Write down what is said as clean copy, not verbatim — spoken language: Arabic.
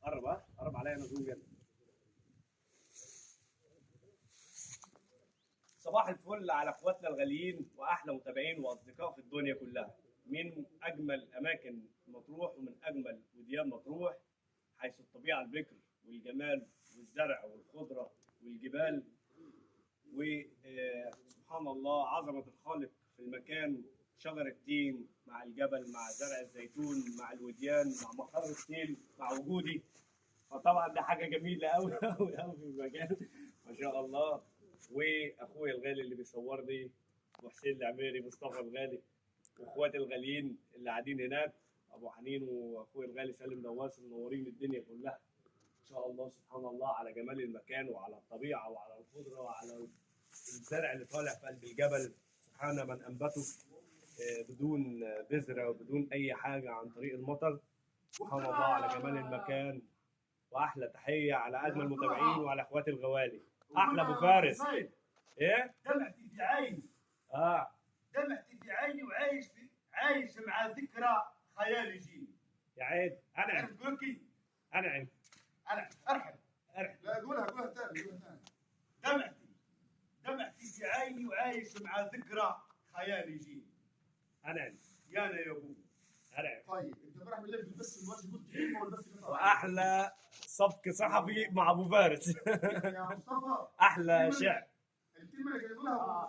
قرب عليا انا زوم جدا. صباح الفل على اخواتنا الغاليين واحلى متابعين واصدقاء في الدنيا كلها، من اجمل اماكن مطروح ومن اجمل وديان مطروح، حيث الطبيعه البكر والجمال والزرع والخضره والجبال وسبحان الله عظمه الخالق في المكان. شجر التين مع الجبل مع زرع الزيتون مع الوديان مع مقر السيل مع وجودي، فطبعا ده حاجه جميله قوي قوي قوي في المكان ما شاء الله. واخويا الغالي اللي بيصورني وحسين العميري مصطفى الغالي، واخواتي الغاليين اللي قاعدين هناك ابو حنين واخويا الغالي سالم نواس منورين الدنيا كلها ان شاء الله. سبحان الله على جمال المكان وعلى الطبيعه وعلى الخضره وعلى الزرع اللي طالع في قلب الجبل. سبحان من انبته بدون بذره وبدون اي حاجه عن طريق المطر. سبحان الله على جمال المكان. واحلى تحيه على اجمل متابعين وعلى اخواتي الغوالي. احلى ابو فارس. ايه؟ دمعتي في عيني. دمعتي في عيني عايش مع ذكرى خيالي جيني. يا عيد انعم. تقول كيف؟ انعم. ارحب. لا قولها ثاني. دمعتي في عيني وعايش مع ذكرى خيالي جيني. انعم. يانا يا ابوي. انعم. طيب انت امبارح بالليل بس الوجه قلت كلمه ولا بس قطعه؟ واحلى سبق صحفي مع ابو فارس. يا مصطفى احلى شعر. الكلمه اللي قولها